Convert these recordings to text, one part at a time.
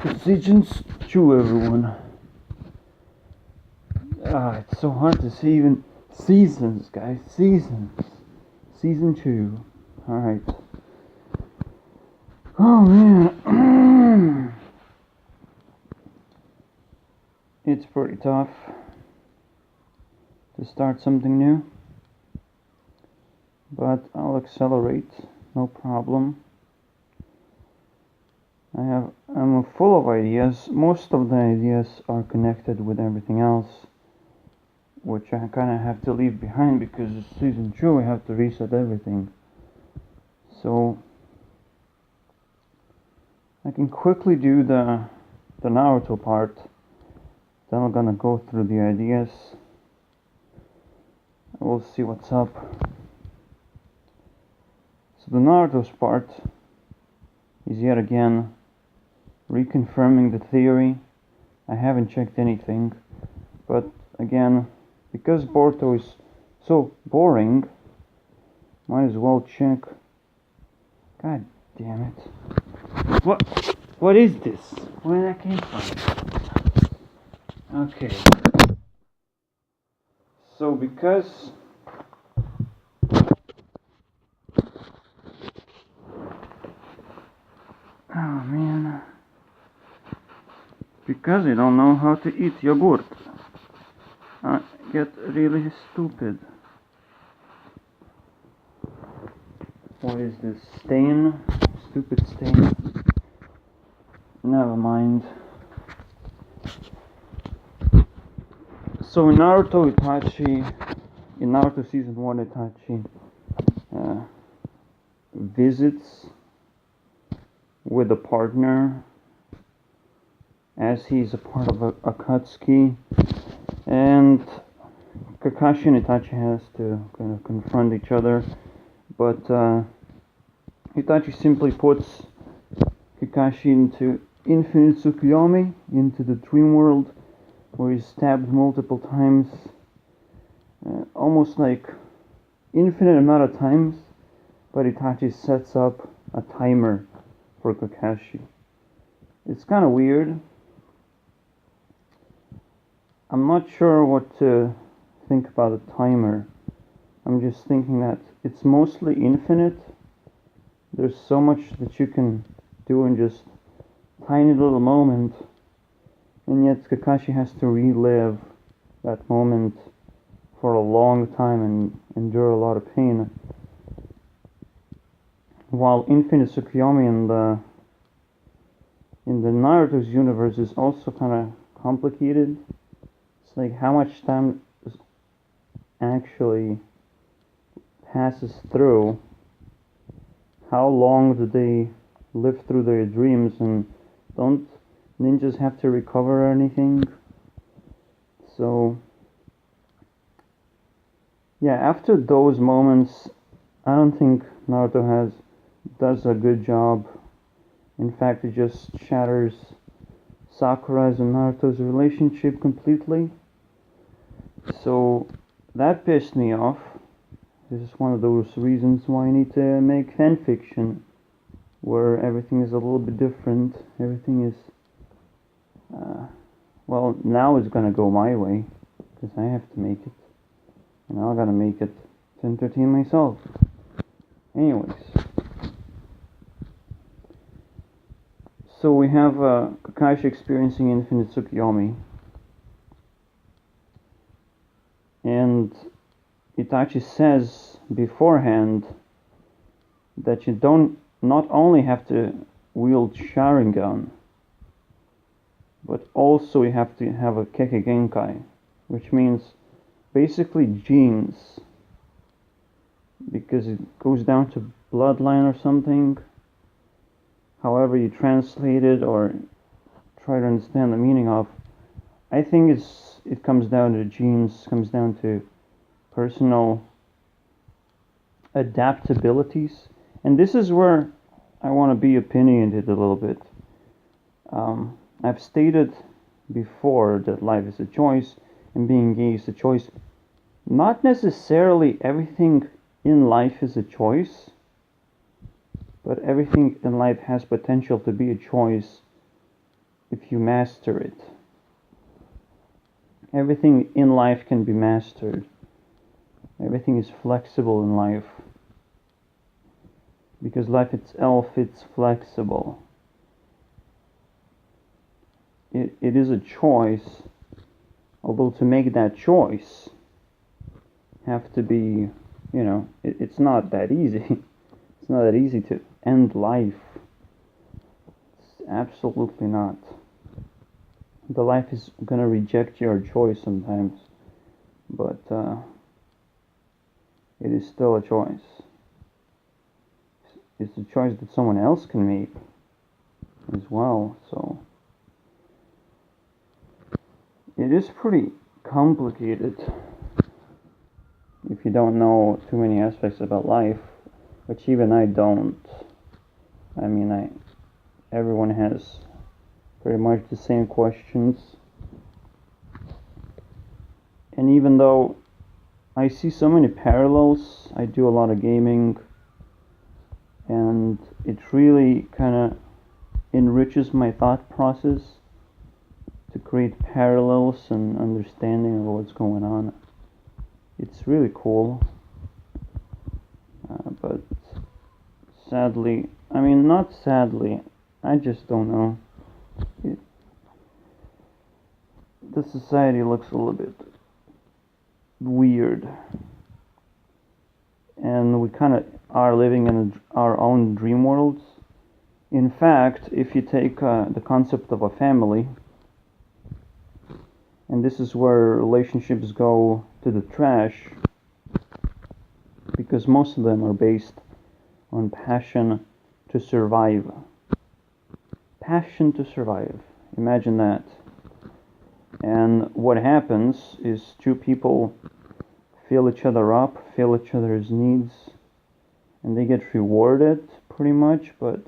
Seasons 2, everyone. It's so hard to say even seasons, guys. Seasons. Season 2. Alright. Oh man. It's pretty tough to start something new. But I'll accelerate. No problem. I'm full of ideas. Most of the ideas are connected with everything else, which I kind of have to leave behind because it's season 2. I have to reset everything. So I can quickly do the Naruto part. Then I'm gonna go through the ideas. We'll see what's up. So the Naruto's part is yet again reconfirming the theory. I haven't checked anything, but again, because Boruto is so boring, might as well check. God damn it. What is this? Where that came from? Okay. So because oh man. Because I don't know how to eat yogurt, I get really stupid. What is this? Stain? Stupid stain. Never mind. So in Naruto season 1, Itachi visits with a partner as he's a part of Akatsuki, and Kakashi and Itachi has to kind of confront each other, but Itachi simply puts Kakashi into infinite Tsukuyomi, into the dream world, where he's stabbed multiple times, almost like infinite amount of times, but Itachi sets up a timer for Kakashi. It's kind of weird. I'm not sure what to think about a timer. I'm just thinking that it's mostly infinite. There's so much that you can do in just a tiny little moment, and yet Kakashi has to relive that moment for a long time and endure a lot of pain. While Infinite Tsukuyomi in the Naruto's universe is also kind of complicated. It's like how much time actually passes through. How long do they live through their dreams, and don't ninjas have to recover or anything? So yeah, after those moments, I don't think Naruto does a good job. In fact, it just shatters Sakura's and Naruto's relationship completely. So that pissed me off. This is one of those reasons why I need to make fanfiction, where everything is a little bit different. Everything is, well, now it's gonna go my way, because I have to make it. And I gotta make it to entertain myself. Anyways. So we have Kakashi experiencing infinite Tsukuyomi. And Itachi says beforehand that you don't not only have to wield Sharingan, but also you have to have a Kekkei Genkai, which means basically genes, because it goes down to bloodline or something. However you translate it or try to understand the meaning of, I think it comes down to genes, comes down to personal adaptabilities. And this is where I want to be opinionated a little bit. I've stated before that life is a choice and being gay is a choice. Not necessarily everything in life is a choice, but everything in life has potential to be a choice if you master it. Everything in life can be mastered. Everything is flexible in life. Because life itself, it's flexible. It is a choice. Although to make that choice have to be, it's not that easy. It's not that easy to end life. It's absolutely not. The life is gonna reject your choice sometimes, but it is still a choice. It's a choice that someone else can make as well, so it is pretty complicated if you don't know too many aspects about life, which even I don't. I mean, everyone has pretty much the same questions. And even though I see so many parallels, I do a lot of gaming, and it really kind of enriches my thought process to create parallels and understanding of what's going on. It's really cool, but sadly, not sadly, I just don't know. The society looks a little bit weird, and we kind of are living in our own dream worlds. In fact, if you take the concept of a family, and this is where relationships go to the trash, because most of them are based on passion to survive. Passion to survive. Imagine that. And what happens is two people fill each other up, fill each other's needs, and they get rewarded pretty much, but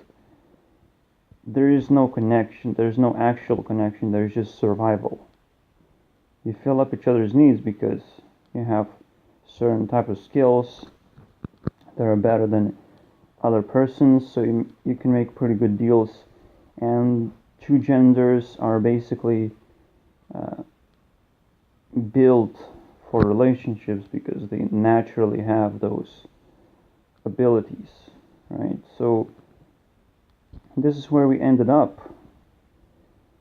there is no connection, there's no actual connection, there's just survival. You fill up each other's needs because you have certain type of skills that are better than other persons, so you can make pretty good deals, and two genders are basically built for relationships because they naturally have those abilities, right? So this is where we ended up.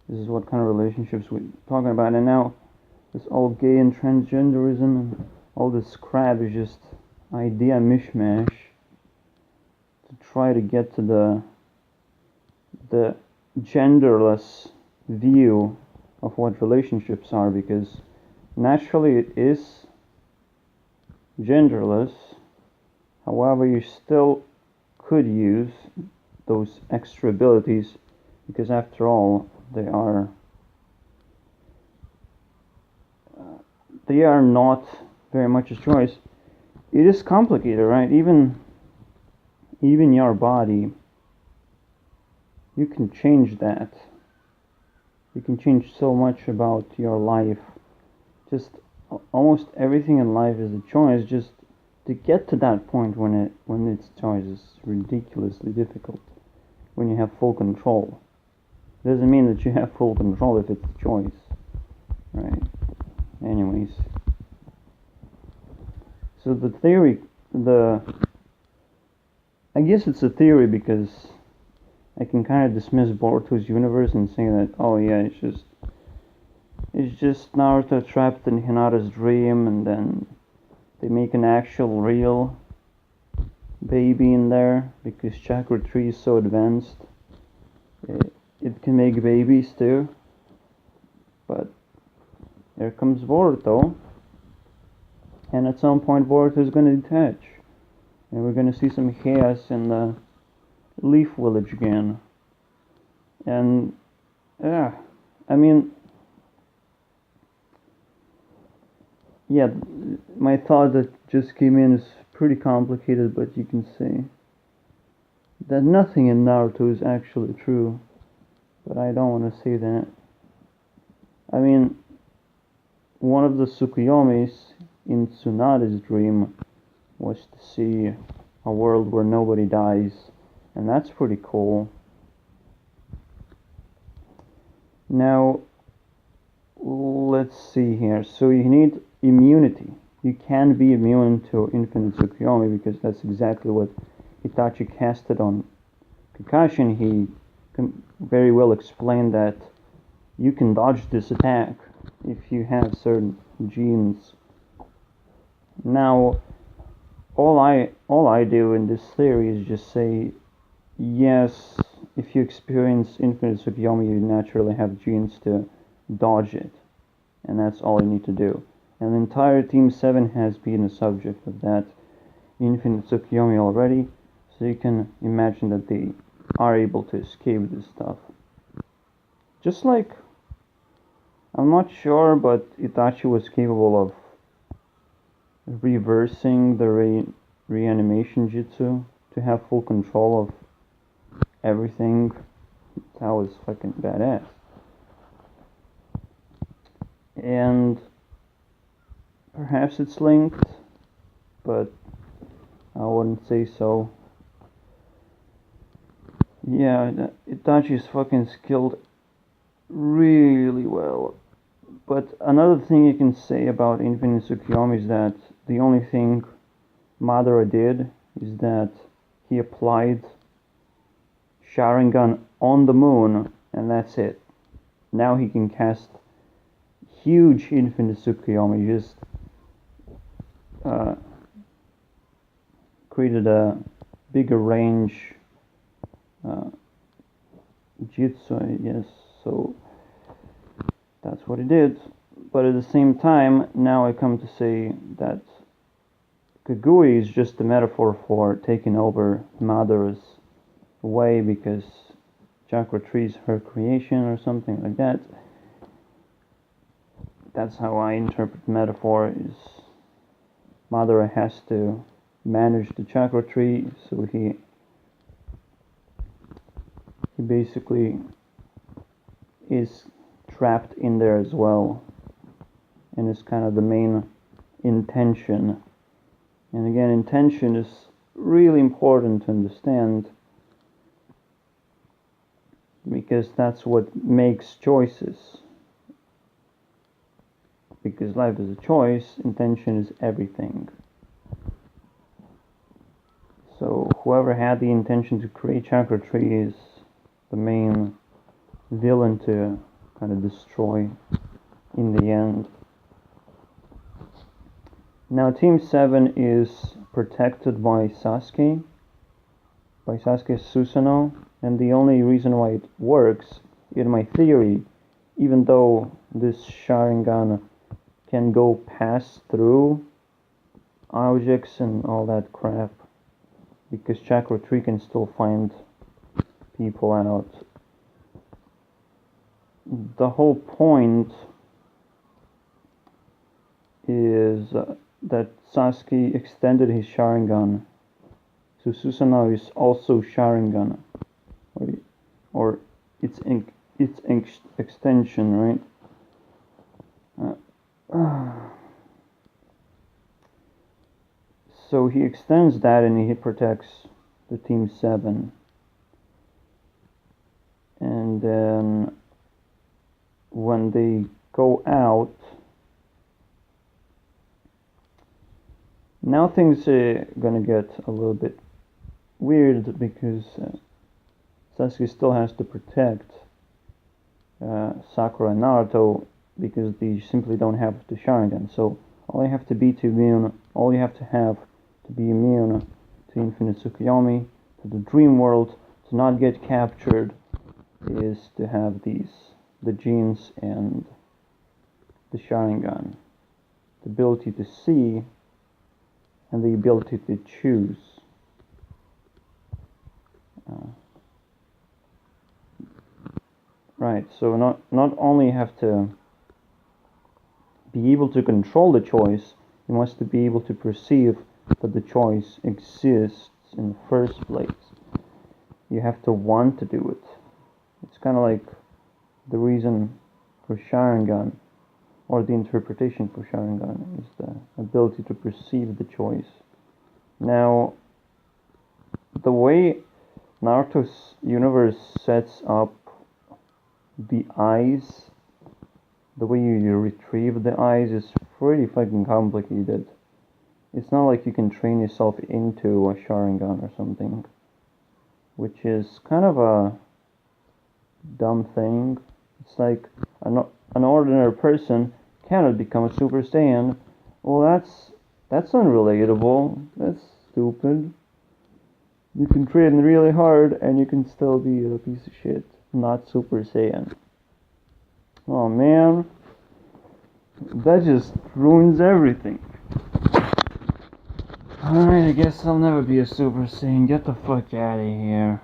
This is what kind of relationships we're talking about, and now this all gay and transgenderism and all this crap is just idea mishmash to try to get to the genderless view of what relationships are, because naturally it is genderless. However, you still could use those extra abilities, because after all, they are not very much a choice. It is complicated, right? Even your body, you can change that. You can change so much about your life. Just almost everything in life is a choice. Just to get to that point when it's choice is ridiculously difficult. When you have full control, it doesn't mean that you have full control if it's a choice, right? Anyways, so the theory, I guess it's a theory because I can kind of dismiss Boruto's universe and say that, oh yeah, it's just Naruto trapped in Hinata's dream, and then they make an actual real baby in there because chakra tree is so advanced. It can make babies too. But here comes Boruto, and at some point Boruto is going to detach, and we're going to see some chaos in the Leaf Village again. And yeah, my thought that just came in is pretty complicated, but you can see that nothing in Naruto is actually true, but I don't want to say that. One of the Tsukuyomis in Tsunade's dream was to see a world where nobody dies, and that's pretty cool. Now, let's see here. So you need immunity. You can't be immune to Infinite Tsukuyomi because that's exactly what Itachi casted on Kakashi, and he very well explained that you can dodge this attack if you have certain genes. Now, all I do in this theory is just say, yes, if you experience Infinite Tsukuyomi, you naturally have genes to dodge it, and that's all you need to do. And the entire Team 7 has been the subject of that Infinite Tsukuyomi already, so you can imagine that they are able to escape this stuff. Just like, I'm not sure, but Itachi was capable of reversing the reanimation jutsu to have full control of everything. That was fucking badass. And perhaps it's linked, but I wouldn't say so. Yeah, Itachi's fucking skilled really well. But another thing you can say about Infinite Tsukuyomi is that the only thing Madara did is that he applied Sharingan on the moon, and that's it. Now he can cast huge Infinite Tsukuyomi, just created a bigger range jutsu, I guess, so that's what he did. But at the same time, now I come to say that Kagui is just a metaphor for taking over Madara's way, because Chakra Tree is her creation or something like that. That's how I interpret metaphor, is Madara has to manage the Chakra Tree, so he basically is trapped in there as well, and is kind of the main intention. And again, intention is really important to understand, because that's what makes choices. Because life is a choice, intention is everything. So whoever had the intention to create Chakra Tree is the main villain to kind of destroy in the end. Now Team 7 is protected by Sasuke's Susanoo, and the only reason why it works, in my theory, even though this Sharingan can go pass through objects and all that crap, because Chakra Tree can still find people out. The whole point is that Sasuke extended his Sharingan, so Susanoo is also Sharingan, or its extension, right? So he extends that and he protects the Team 7. And then when they go out, now things are gonna get a little bit weird, because Sasuke still has to protect Sakura and Naruto, because they simply don't have the Sharingan. So all you have to be immune to Infinite Tsukuyomi, to the Dream World, to not get captured, is to have the genes and the Sharingan, the ability to see and the ability to choose. Right, so not only have to be able to control the choice, you must be able to perceive that the choice exists in the first place. You have to want to do it. It's kind of like the reason for Sharingan, or the interpretation for Sharingan, is the ability to perceive the choice. Now, the way Naruto's universe sets up the eyes, the way you retrieve the eyes is pretty fucking complicated. It's not like you can train yourself into a Sharingan or something, which is kind of a dumb thing. It's like an ordinary person cannot become a Super Saiyan. Well, that's unrelatable. That's stupid. You can train really hard and you can still be a piece of shit, not Super Saiyan. Oh man, that just ruins everything. Alright, I guess I'll never be a Super Saiyan. Get the fuck out of here.